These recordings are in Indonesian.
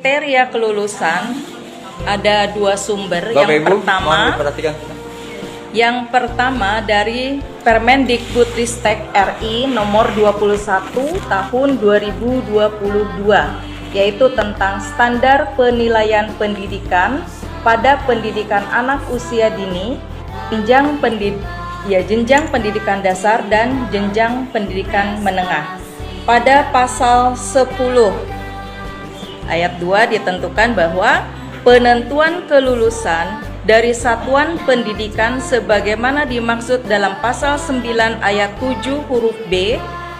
kriteria kelulusan ada dua sumber. Yang pertama dari Permendikbudristek RI nomor 21 tahun 2022, yaitu tentang standar penilaian pendidikan pada pendidikan anak usia dini, jenjang pendidikan dasar dan jenjang pendidikan menengah. Pada pasal 10 ayat 2 ditentukan bahwa penentuan kelulusan dari satuan pendidikan sebagaimana dimaksud dalam pasal 9 ayat 7 huruf B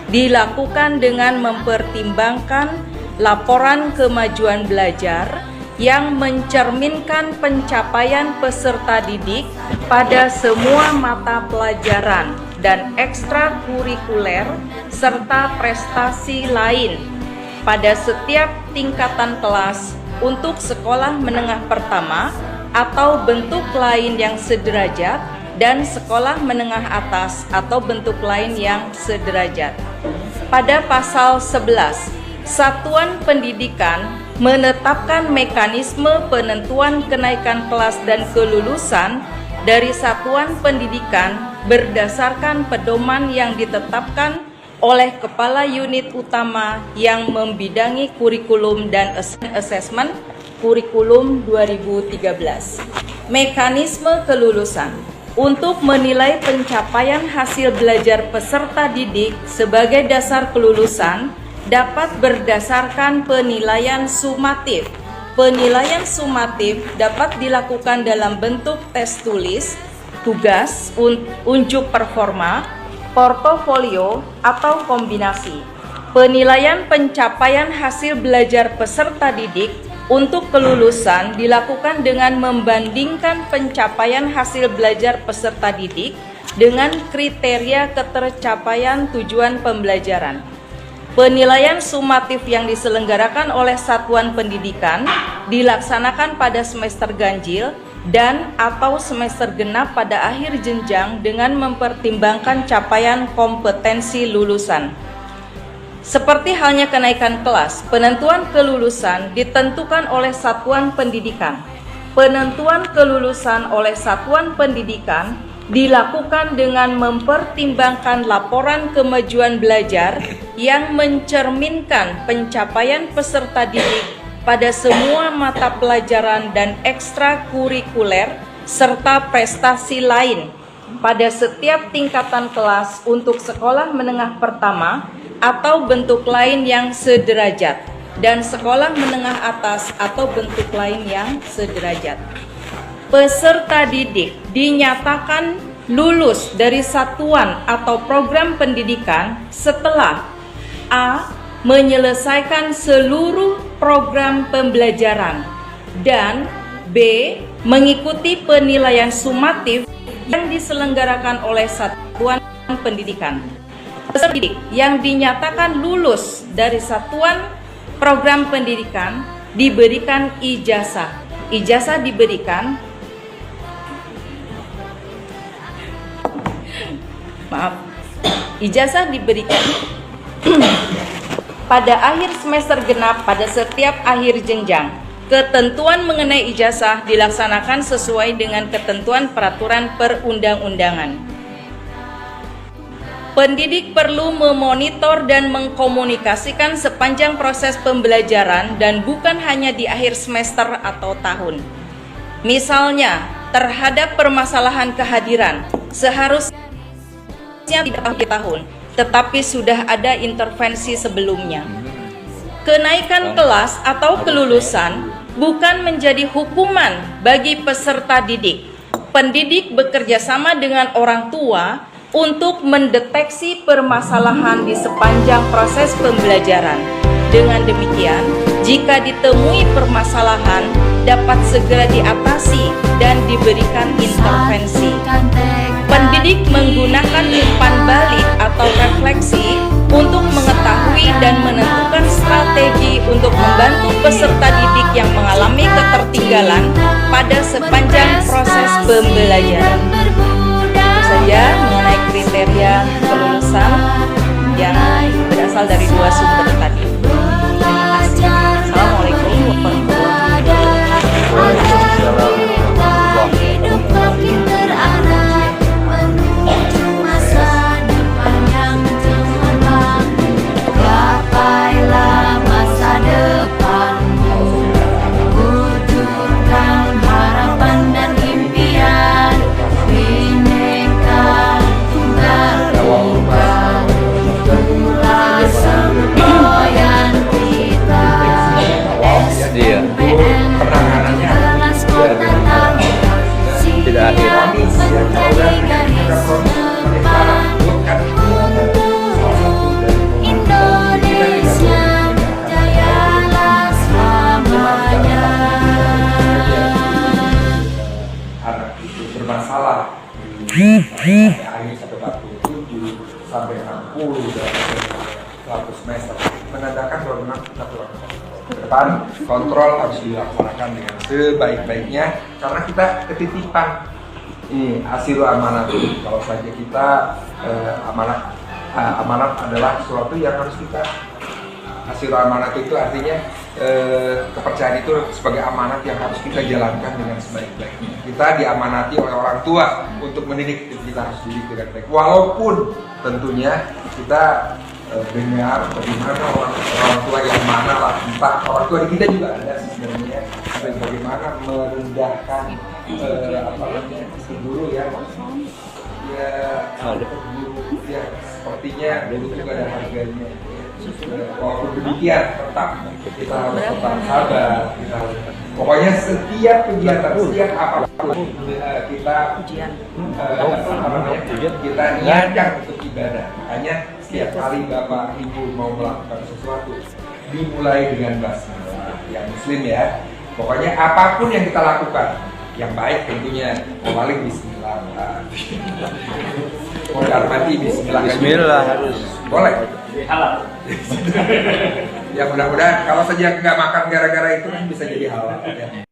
dilakukan dengan mempertimbangkan laporan kemajuan belajar yang mencerminkan pencapaian peserta didik pada semua mata pelajaran dan ekstrakurikuler serta prestasi lain pada setiap tingkatan kelas untuk sekolah menengah pertama atau bentuk lain yang sederajat dan sekolah menengah atas atau bentuk lain yang sederajat. Pada pasal 11, Satuan Pendidikan menetapkan mekanisme penentuan kenaikan kelas dan kelulusan dari satuan pendidikan berdasarkan pedoman yang ditetapkan oleh Kepala Unit Utama yang membidangi kurikulum dan asesmen kurikulum 2013. Mekanisme kelulusan untuk menilai pencapaian hasil belajar peserta didik sebagai dasar kelulusan dapat berdasarkan penilaian sumatif. Penilaian sumatif dapat dilakukan dalam bentuk tes tulis, tugas, unjuk performa, portofolio, atau kombinasi. Penilaian pencapaian hasil belajar peserta didik untuk kelulusan dilakukan dengan membandingkan pencapaian hasil belajar peserta didik dengan kriteria ketercapaian tujuan pembelajaran. Penilaian sumatif yang diselenggarakan oleh satuan pendidikan dilaksanakan pada semester ganjil dan atau semester genap pada akhir jenjang dengan mempertimbangkan capaian kompetensi lulusan. Seperti halnya kenaikan kelas, penentuan kelulusan ditentukan oleh satuan pendidikan. Penentuan kelulusan oleh satuan pendidikan dilakukan dengan mempertimbangkan laporan kemajuan belajar yang mencerminkan pencapaian peserta didik pada semua mata pelajaran dan ekstrakurikuler serta prestasi lain pada setiap tingkatan kelas untuk sekolah menengah pertama atau bentuk lain yang sederajat dan sekolah menengah atas atau bentuk lain yang sederajat. Peserta didik dinyatakan lulus dari satuan atau program pendidikan setelah A. menyelesaikan seluruh program pembelajaran dan B. mengikuti penilaian sumatif yang diselenggarakan oleh satuan pendidikan. Peserta didik yang dinyatakan lulus dari satuan program pendidikan diberikan ijazah. Ijazah diberikan pada akhir semester genap pada setiap akhir jenjang. Ketentuan mengenai ijazah dilaksanakan sesuai dengan ketentuan peraturan perundang-undangan. Pendidik perlu memonitor dan mengkomunikasikan sepanjang proses pembelajaran dan bukan hanya di akhir semester atau tahun. Misalnya, terhadap permasalahan kehadiran, seharusnya tidak akhir tahun, tetapi sudah ada intervensi sebelumnya. Kenaikan kelas atau kelulusan bukan menjadi hukuman bagi peserta didik. Pendidik bekerja sama dengan orang tua untuk mendeteksi permasalahan di sepanjang proses pembelajaran. Dengan demikian, jika ditemui permasalahan, dapat segera diatasi dan diberikan intervensi. Pendidik menggunakan umpan balik atau refleksi untuk mengetahui dan menentukan strategi untuk membantu peserta didik yang mengalami ketertinggalan pada sepanjang proses pembelajaran. Itu saja mengenai kriteria kelulusan yang berasal dari dua sumber tadi. Terima kasih. Assalamualaikum warahmatullahi wabarakatuh. akhir sampai 47 sampai 60 dan 100 semester menandakan bahwa memang kita kurang ke depan kontrol harus dilaksanakan dengan sebaik-baiknya karena kita ketitipan ini hasil amanat. Kalau saja kita amanat adalah sesuatu yang harus kita hasil amanat itu artinya kepercayaan itu sebagai amanat yang harus kita jalankan dengan sebaik-baiknya. Kita diamanati oleh orang tua untuk mendidik, kita harus didik dengan baik. Walaupun tentunya kita dengar bagaimana orang tua yang mana lah, entah orang tua di kita juga ada sih sebenarnya, bagaimana merendahkan guru ya, guru ya sepertinya guru juga ada harganya. Walaupun demikian tetap kita harus tetap sabar, kita harus, pokoknya setiap kegiatan, setiap apapun kita kita niatkan untuk ibadah. Makanya setiap kali Bapak Ibu mau melakukan sesuatu dimulai dengan basmalah yang muslim ya. Pokoknya apapun yang kita lakukan yang baik tentunya paling bismillah. Mondar mati bismillah. Bismillah harus. Boleh. Halal. Ya mudah-mudahan kalau saja nggak makan gara-gara itu kan bisa jadi halal. Ya.